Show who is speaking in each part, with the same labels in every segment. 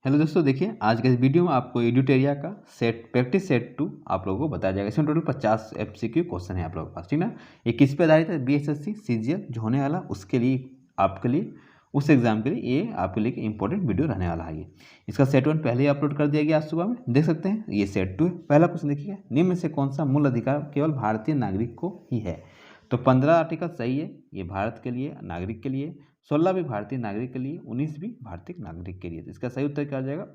Speaker 1: Hello दोस्तों, देखिए आज के इस वीडियो में आपको एडिटेरिया का सेट प्रैक्टिस सेट 2 आप लोगों को बताया जाएगा। इसमें टोटल 50 एमसीक्यू क्वेश्चन है आप लोगों के पास, ठीक ना। ये किस पे आधारित है? बीएसएससी सीजीएल जो होने वाला उसके लिए, आपके लिए, उस एग्जाम के लिए ये आपके लिए इंपॉर्टेंट वीडियो रहने वाला है। ये इसका सेट 1 पहले ही अपलोड कर दिया गया आज सुबह में, देख सकते हैं। ये सेट 2 है। पहला क्वेश्चन देखिएगा, निम्न में से कौन सा मूल अधिकार केवल भारतीय नागरिक को ही है? तो 15 आर्टिकल सही है, ये भारत के लिए, नागरिक के लिए। 16 भी भारतीय नागरिक के लिए, 19 भी भारतीय नागरिक के लिए। तो इसका सही उत्तर क्या हो जाएगा?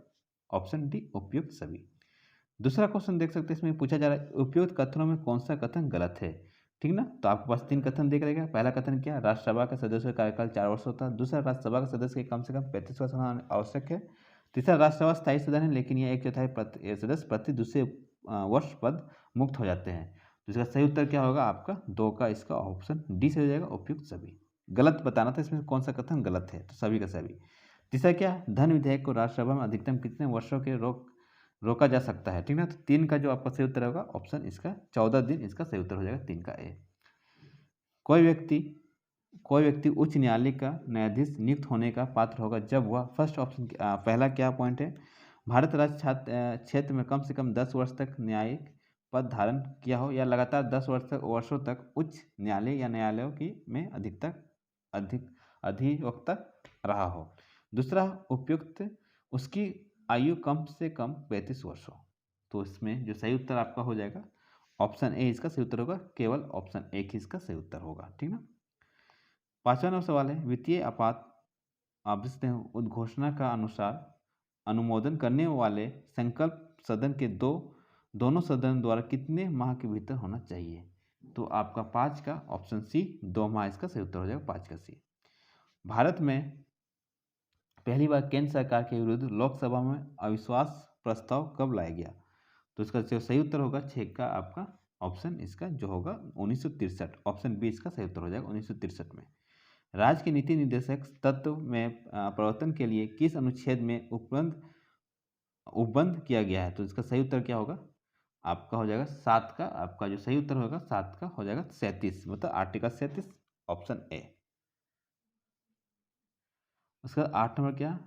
Speaker 1: ऑप्शन डी, उपयुक्त सभी। दूसरा क्वेश्चन देख सकते हैं, इसमें पूछा जा रहा है उपयुक्त कथनों में कौन सा कथन गलत है, ठीक ना। तो आपके पास 3 कथन देख रहेगा। पहला कथन क्या है? राज्यसभा के सदस्य का कार्यकाल 4 वर्ष होता है। दूसरा, राज्यसभा के सदस्य के कम से कम 35 वर्ष होना आवश्यक है। तीसरा, राज्यसभा स्थायी सदन है लेकिन यह 1/4 सदस्य प्रति दूसरे वर्ष पद मुक्त हो जाते हैं। तो इसका सही उत्तर क्या होगा? आपका 2 का, इसका ऑप्शन डी से हो जाएगा, उपयुक्त सभी। गलत बताना था इसमें कौन सा कथन गलत है, तो सभी का सभी। तीसरा क्या है? धन विधेयक को राज्यसभा में अधिकतम कितने वर्षों के रोका जा सकता है, ठीक ना। तो 3 का जो आपका सही उत्तर होगा ऑप्शन इसका 14 दिन, इसका सही उत्तर हो जाएगा 3 का ए। कोई व्यक्ति उच्च न्यायालय का न्यायाधीश नियुक्त होने का पात्र होगा जब वह, फर्स्ट ऑप्शन पहला क्या पॉइंट है? भारत राज्य क्षेत्र में कम से कम 10 वर्ष तक न्यायिक पद धारण किया हो या लगातार 10 वर्षों तक उच्च न्यायालय या न्यायालयों की में अधिवक्ता रहा हो। दूसरा, उपयुक्त उसकी आयु कम से कम 35 वर्ष हो। तो इसमें जो सही उत्तर आपका हो जाएगा ऑप्शन ए, इसका सही उत्तर होगा। केवल ऑप्शन ए ही इसका सही उत्तर होगा, ठीक ना। 5वां नंबर सवाल है, वित्तीय उद्घोषणा का अनुसार अनुमोदन करने वाले संकल्प सदन के दोनों सदन द्वारा कितने माह के भीतर होना चाहिए? तो आपका 5 का ऑप्शन सी, 2 माह इसका सही उत्तर हो जाएगा, 5 का सी। भारत में पहली बार केंद्र सरकार के विरुद्ध लोकसभा में अविश्वास प्रस्ताव कब लाया गया? तो इसका जो सही उत्तर होगा 6 का, आपका ऑप्शन इसका जो होगा 1963, ऑप्शन बी इसका सही उत्तर हो जाएगा 1963 में। राज्य के नीति निर्देशक तत्व में प्रवर्तन के लिए किस अनुच्छेद में उपबंध किया गया है? तो इसका सही उत्तर क्या होगा? आपका हो जाएगा 7 का, आपका जो सही उत्तर होगा 7 का हो जाएगा 37, मतलब आर्टिकल 37, ऑप्शन ए। उसका 8 नंबर क्या?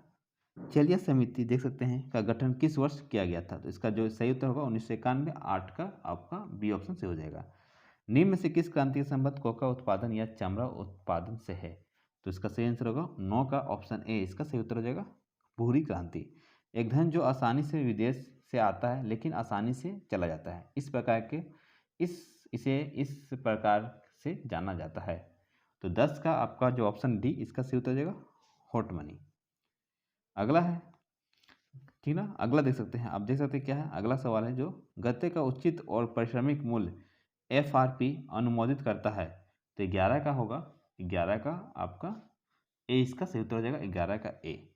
Speaker 1: चलिया समिति देख सकते हैं का गठन किस वर्ष किया गया था? तो इसका जो सही उत्तर होगा 1991, 8 का आपका बी ऑप्शन से हो जाएगा। निम्न में से किस क्रांति का संबंध कोका उत्पादन या चमड़ा उत्पादन से है? तो इसका सही आंसर होगा 9 का, ऑप्शन ए इसका सही उत्तर हो जाएगा, भूरी क्रांति। एक धन जो आसानी से विदेश से आता है लेकिन आसानी से चला जाता है, इस प्रकार से जाना जाता है। तो 10 का आपका जो ऑप्शन डी इसका सही उत्तर हो जाएगा, हॉट मनी। अगला है, ठीक ना। अगला देख सकते हैं, आप देख सकते हैं क्या है। अगला सवाल है, जो गत्ते का उचित और पारिश्रमिक मूल्य एफआरपी अनुमोदित करता है, तो 11 का होगा, 11 का आपका ए इसका सही उत्तर हो जाएगा, 11 का ए।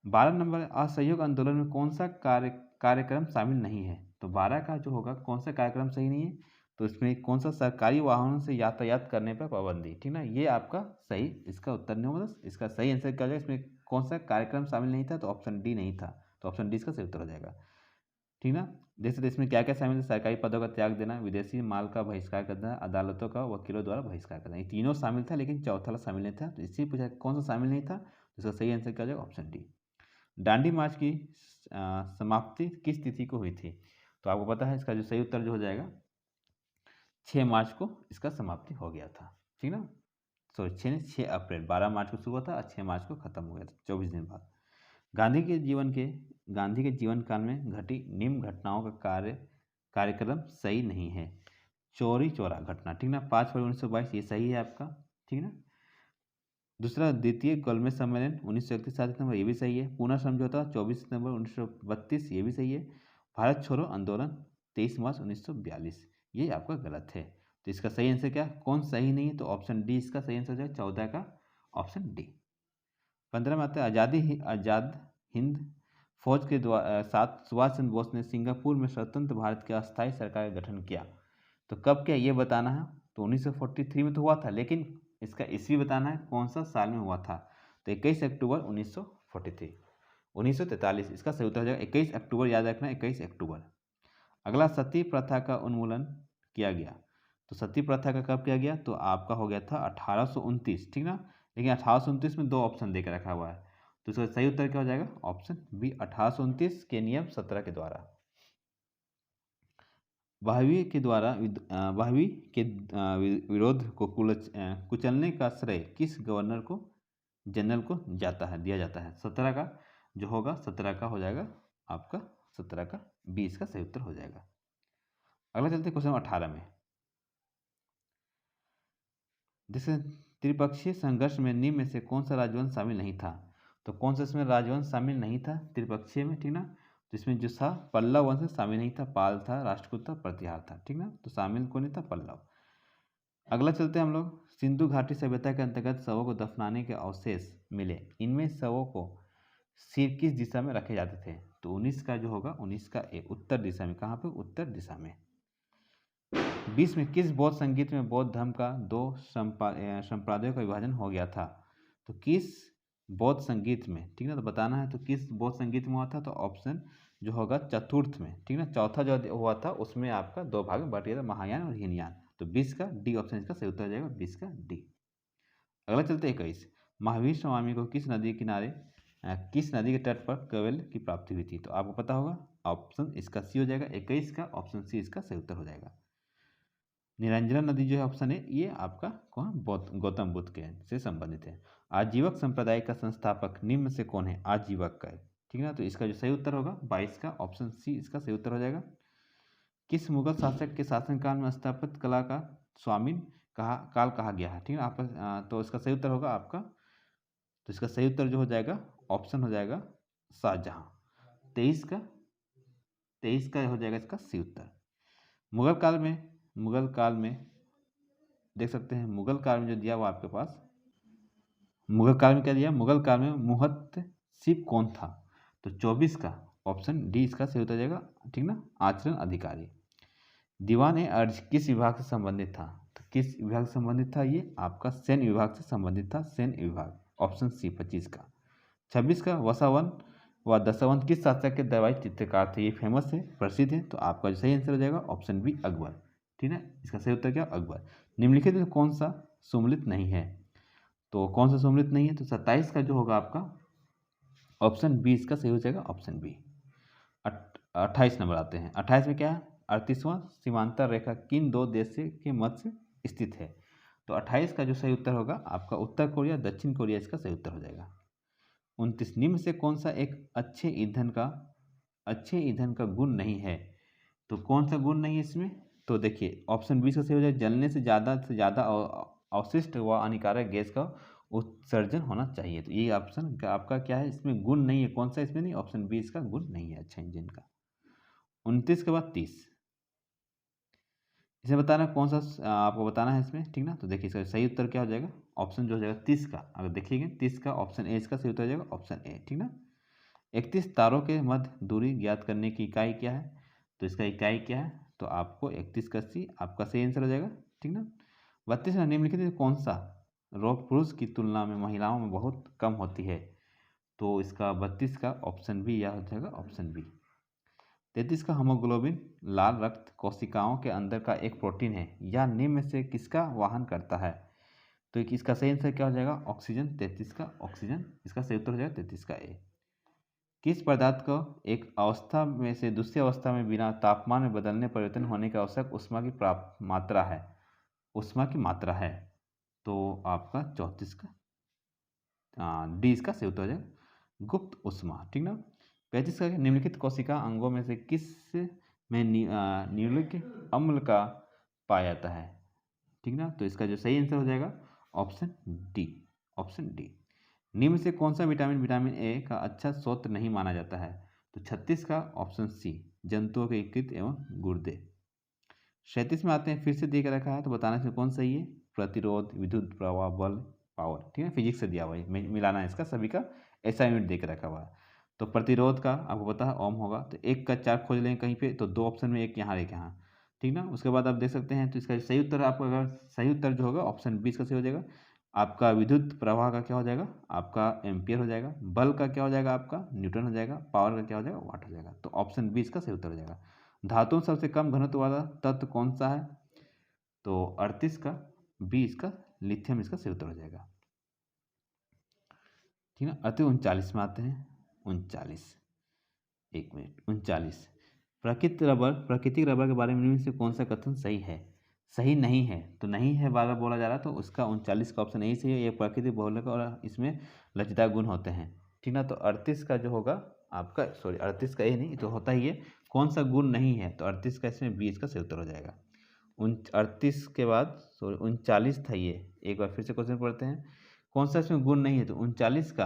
Speaker 1: 12 नंबर, असहयोग आंदोलन में कौन सा कार्यक्रम शामिल नहीं है? तो 12 का जो होगा कौन सा कार्यक्रम सही नहीं है? तो इसमें कौन सा सरकारी वाहनों से यातायात करने पर पाबंदी, ठीक ना। ये आपका सही, इसका उत्तर नहीं होगा। इसका सही आंसर क्या हो जाएगा? इसमें कौन सा कार्यक्रम शामिल नहीं था? तो ऑप्शन डी नहीं था, तो ऑप्शन डी इसका सही उत्तर हो जाएगा, ठीक ना। जैसे इसमें क्या क्या शामिल है? सरकारी पदों का त्याग देना, विदेशी माल का बहिष्कार करना, अदालतों का वकीलों द्वारा बहिष्कार करना। ये तीनों शामिल था लेकिन चौथा शामिल नहीं था, तो इसी पूछा कौन सा शामिल नहीं था, तो इसका सही आंसर क्या हो जाएगा? Option D. दांडी मार्च की समाप्ति किस तिथि को हुई थी? तो आपको पता है इसका जो सही उत्तर जो हो जाएगा 6 मार्च को इसका समाप्ति हो गया था, ठीक ना। सॉरी 6 अप्रैल, 12 मार्च को शुरू हुआ था और 6 मार्च को खत्म हो गया था, 24 दिन बाद। गांधी के जीवन काल में घटी निम्न घटनाओं का कार्यक्रम सही नहीं है। चौरी चौरा घटना, ठीक ना, 5 फरवरी 1922, ये सही है आपका, ठीक ना। दूसरा, द्वितीय गोलमेज सम्मेलन 1931 7 सितंबर, ये भी सही है। पूना समझौता 24 सितंबर 1932, ये भी सही है। भारत छोड़ो आंदोलन 23 मार्च 1942, ये आपका गलत है। तो इसका सही आंसर क्या, कौन सही नहीं है? तो ऑप्शन डी इसका सही आंसर हो जाएगा, 14 का ऑप्शन डी। 15 में आता है, आज़ाद हिंद फौज के साथ सुभाष चंद्र बोस ने सिंगापुर में स्वतंत्र भारत की अस्थायी सरकार का गठन किया। तो कब किया ये बताना है। तो 1943 में तो हुआ था, लेकिन इसका ईस्वी बताना है, कौन सा साल में हुआ था। तो 21 अक्टूबर 1943, 1943 इसका सही उत्तर हो जाएगा, 21 अक्टूबर, याद रखना 21 अक्टूबर। अगला, सती प्रथा का उन्मूलन किया गया। तो सती प्रथा का कब किया गया? तो आपका हो गया था 1829, ठीक ना। लेकिन 1829 में 2 ऑप्शन देकर रखा हुआ है, तो इसका सही उत्तर क्या हो जाएगा? ऑप्शन बी 1829 के नियम 17 के द्वारा। वायवी के विरोध को कुचलने का श्रेय किस गवर्नर को जनरल को दिया जाता है? 17 का जो होगा 17 का हो जाएगा आपका 17 का 20 का सही उत्तर हो जाएगा। अगला चलते हैं क्वेश्चन 18 में। जैसे त्रिपक्षीय संघर्ष में निम्न में से कौन सा राजवंश शामिल नहीं था? तो कौन सा इसमें राजवंश शामिल नहीं था त्रिपक्षीय में, ठीक ना? तो इसमें जो था पल्लव वंश शामिल नहीं था, पाल था, राष्ट्रकूट था, प्रतिहार था, ठीक ना? तो शामिल कौन नहीं था? पल्लव। अगला चलते हैं हम लोग, सिंधु घाटी सभ्यता के अंतर्गत शवों को दफनाने के अवशेष मिले, इनमें शवों को सिर किस दिशा में रखे जाते थे? तो 19 का जो होगा 19 का ए उत्तर दिशा में। कहाँ पे? उत्तर दिशा में। 20 में किस बौद्ध संगीत में बौद्ध धर्म का 2 संप्रदायों का विभाजन हो गया था? तो किस बौद्ध संगीत में, ठीक ना? तो बताना है तो किस बौद्ध संगीत में हुआ था? तो ऑप्शन जो होगा चतुर्थ में, ठीक ना? चौथा जो हुआ था उसमें आपका 2 भाग में बट गया था, महायान और हीनयान। तो 20 का डी ऑप्शन इसका सही उत्तर हो जाएगा, 20 का डी। अगला चलते 21, महावीर स्वामी को किस नदी के तट पर कैवल्य की प्राप्ति हुई थी? तो आपको पता होगा, ऑप्शन इसका सी हो जाएगा 21 का, ऑप्शन सी इसका सही उत्तर हो जाएगा। निरंजना नदी जो है ऑप्शन है ये आपका कौन? गौतम बुद्ध के से संबंधित है। आजीवक संप्रदाय का संस्थापक निम्न से कौन है? आजीवक का है, ठीक ना? तो इसका जो सही उत्तर होगा 22 का, ऑप्शन सी इसका सही उत्तर हो जाएगा। किस मुगल शासक के शासनकाल में स्थापत्य कला का स्वामिन काल कहा गया है? ठीक है आपका, तो इसका सही उत्तर होगा आपका, तो इसका सही उत्तर जो हो जाएगा ऑप्शन हो जाएगा शाहजहां। 23 का हो जाएगा इसका सही उत्तर। मुगल काल में देख सकते हैं, मुगल काल में जो दिया हुआ आपके पास, मुगल काल में क्या दिया? मुगल काल में मुहत्तसिब कौन था? तो 24 का ऑप्शन डी इसका सही उत्तर जाएगा, ठीक ना? आचरण अधिकारी। दीवान ए अर्ज किस विभाग से संबंधित था? तो किस विभाग से संबंधित था? ये आपका सैन्य विभाग से संबंधित था, सैन्य विभाग, ऑप्शन सी 25 का। 26 का वसावन व दशावंत किस शासक के दरबारी चित्रकार थे? ये फेमस है, प्रसिद्ध है, तो आपका जो सही आंसर हो जाएगा ऑप्शन बी अकबर, ठीक है? इसका सही उत्तर क्या? अकबर। निम्नलिखित में कौन सा सम्मिलित नहीं है? तो कौन सा सम्मिलित नहीं है? तो 27 का जो होगा आपका ऑप्शन बी इसका सही हो जाएगा, ऑप्शन बी। 28 नंबर आते हैं। 28 में क्या है? 38वां सीमांतर रेखा किन 2 देश के मध्य स्थित है? तो 28 का जो सही उत्तर होगा आपका उत्तर कोरिया, दक्षिण कोरिया इसका सही उत्तर हो जाएगा। 29 निम्न से कौन सा एक अच्छे ईंधन का गुण नहीं है? तो कौन सा गुण नहीं है इसमें? तो देखिए ऑप्शन बी का सही हो जाएगा, जलने से ज़्यादा अवशिष्ट व हानिकारक गैस का उत्सर्जन होना चाहिए। तो ये ऑप्शन आपका क्या है? इसमें गुण नहीं है, कौन सा इसमें नहीं? ऑप्शन बी इसका गुण नहीं है अच्छा इंजन का। 29 के बाद 30, इसे बताना कौन सा आपको बताना है इसमें, ठीक ना? तो देखिए इसका सही उत्तर क्या हो जाएगा? ऑप्शन जो हो जाएगा 30 का, अगर देखिएगा 30 का ऑप्शन ए इसका सही उत्तर हो जाएगा, ऑप्शन ए, ठीक ना? 31 तारों के मध्य दूरी ज्ञात करने की इकाई क्या है? तो इसका इकाई क्या है? तो आपको 31 का सी आपका सही आंसर हो जाएगा, ठीक ना? 32 में निम्नलिखित कौन सा रोग पुरुष की तुलना में महिलाओं में बहुत कम होती है? तो इसका 32 का ऑप्शन बी यह हो जाएगा, ऑप्शन बी। 33 का हीमोग्लोबिन लाल रक्त कोशिकाओं के अंदर का एक प्रोटीन है, यह निम्न में से किसका वाहन करता है? तो इसका सही आंसर क्या हो जाएगा? ऑक्सीजन। 33 का ऑक्सीजन इसका सही उत्तर हो जाएगा, 33 का ए। किस पदार्थ को एक अवस्था में से दूसरी अवस्था में बिना तापमान में बदलने परिवर्तन होने की आवश्यक उष्मा की मात्रा है? उष्मा की मात्रा है, तो आपका 34 का डी इसका सही उत्तर हो जाएगा, गुप्त उष्मा, ठीक ना? 35 का निम्नलिखित कोशिका अंगों में से किस में न्यूक्लिक अम्ल का पाया जाता है? ठीक ना? तो इसका जो सही आंसर हो जाएगा ऑप्शन डी, ऑप्शन डी। निम्न से कौन सा विटामिन ए का अच्छा स्रोत नहीं माना जाता है? तो 36 का ऑप्शन सी, जंतुओं के यकृत एवं गुर्दे। 37 में आते हैं, फिर से दे कर रखा है, तो बताना से कौन सही है? प्रतिरोध, विद्युत प्रवाह, बल, पावर, ठीक है? फिजिक्स से दिया हुआ है, मिलाना है इसका, सभी का ऐसा यूनिट दे कर रखा हुआ है। तो प्रतिरोध का आपको पता है ओम होगा, तो 1 का 4 खोज लेंगे कहीं पे, तो 2 ऑप्शन में एक यहाँ एक यहाँ, ठीक ना? उसके बाद आप देख सकते हैं, तो इसका सही उत्तर आपका, अगर सही उत्तर जो होगा ऑप्शन 20 का सही हो जाएगा। आपका विद्युत प्रवाह का क्या हो जाएगा? आपका एम्पियर हो जाएगा। बल का क्या हो जाएगा? आपका न्यूटन हो जाएगा। पावर का क्या हो जाएगा? वाट हो जाएगा। तो ऑप्शन 20 का सही उत्तर हो जाएगा। धातुओं में सबसे कम घनत्व वाला तत्व कौन सा है? तो 38 का 20 का लिथियम इसका सही उत्तर हो जाएगा, ठीक है। अतः 39 में आते हैं, 39, एक मिनट, 39। प्राकृतिक रबर के बारे में इनमें से कौन सा कथन सही है? सही नहीं है, तो नहीं है बार बार बोला जा रहा, तो उसका 39 का ऑप्शन यही सही है। ये प्राकृतिक बहुलक और इसमें लचीदार गुण होते हैं, ठीक ना। तो 38 का जो होगा आपका, सॉरी 38 का ये नहीं तो होता ही है, कौन सा गुण नहीं है, तो 38 का इसमें 20 का सही उत्तर हो जाएगा। 38 के बाद सॉरी 39 था ये, एक बार फिर से क्वेश्चन पढ़ते हैं, कौन सा इसमें गुण नहीं है, तो 39 का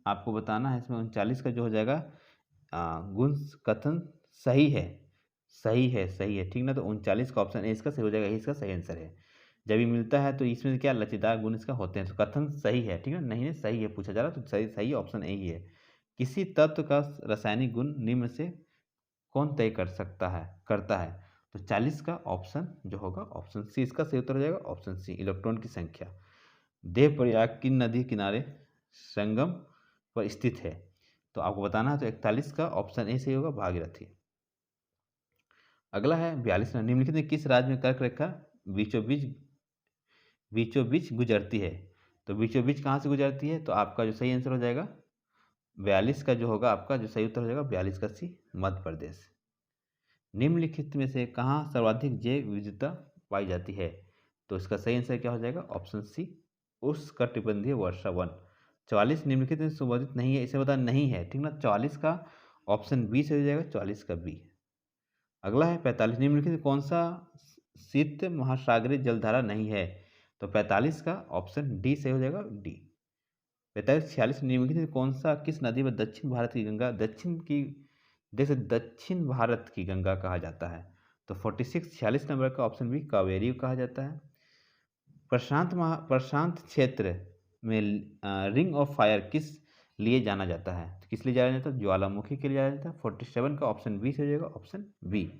Speaker 1: आपको बताना है। इसमें 39 का जो हो जाएगा गुण कथन सही है, सही है, सही है, ठीक ना। तो 39 का ऑप्शन ए इसका सही हो जाएगा, यही इसका सही आंसर है। जब ये मिलता है तो इसमें क्या लचीदार गुण इसका होते हैं, तो कथन सही है, ठीक है, नहीं है सही है पूछा जा रहा, तो सही सही ऑप्शन ए ही है। किसी तत्व का रासायनिक गुण निम्न से कौन तय करता है, तो 40 का ऑप्शन जो होगा ऑप्शन सी इसका सही उत्तर हो जाएगा, ऑप्शन सी, इलेक्ट्रॉन की संख्या। देवप्रयाग की नदी किनारे संगम पर स्थित है, तो आपको बताना है, तो 41 का ऑप्शन ए सही होगा, भागीरथी। अगला है 42, निम्नलिखित में किस राज्य में कर्क रेखा बीचों बीच गुजरती है, तो बीचों बीच कहाँ से गुजरती है, तो आपका जो सही आंसर हो जाएगा 42 का जो होगा आपका जो सही उत्तर हो जाएगा 42 का सी, मध्य प्रदेश। निम्नलिखित में से कहाँ सर्वाधिक जैव विविधता पाई जाती है, तो इसका सही आंसर क्या हो जाएगा, ऑप्शन सी, उष्णकटिबंधीय वर्षा वन। 44 निम्नलिखित में संबोधित नहीं है, इसे बता नहीं है, ठीक ना। 44 का ऑप्शन बी से हो जाएगा, 44 का बी। अगला है 45, निम्नलिखित कौन सा शीत महासागरीय जलधारा नहीं है, तो 45 का ऑप्शन डी से हो जाएगा, डी। 45 46 निम्नलिखित में कौन सा किस नदी में दक्षिण भारत की गंगा दक्षिण भारत की गंगा कहा जाता है, तो 46 नंबर का ऑप्शन बी कावेरी कहा जाता है। प्रशांत क्षेत्र में रिंग ऑफ फायर किस लिए जाना जाता है, तो किस लिए जाना जाता है, ज्वालामुखी के लिए जाना जाता है। 47 का ऑप्शन बी से हो जाएगा, ऑप्शन बी।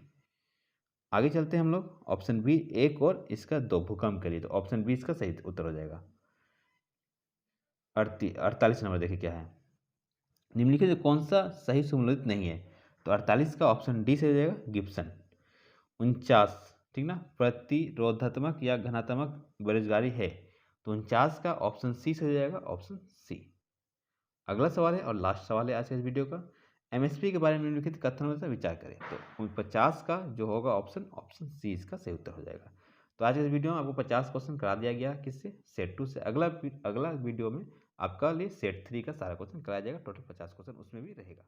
Speaker 1: आगे चलते हैं हम लोग, ऑप्शन बी 1 और इसका 2 भूकंप के लिए, तो ऑप्शन बी इसका सही उत्तर हो जाएगा। 48 नंबर देखिए क्या है, निम्नलिखित में कौन सा सही सम्मिलित नहीं है, तो 48 का ऑप्शन डी से हो जाएगा, गिब्सन। 49, ठीक ना, प्रतिरोधात्मक या घनात्मक बेरोजगारी है, तो 49 का ऑप्शन सी से हो जाएगा, ऑप्शन सी। अगला सवाल है और लास्ट सवाल है आज के इस वीडियो का, एमएसपी के बारे में निम्नलिखित कथनों से विचार करें, तो 50 का जो होगा ऑप्शन सी इसका सही उत्तर हो जाएगा। तो आज के इस वीडियो में आपको 50 क्वेश्चन करा दिया गया, किससे, सेट 2 से। अगला वीडियो में आपका लिए सेट 3 का सारा क्वेश्चन कराया जाएगा, टोटल 50 क्वेश्चन उसमें भी रहेगा।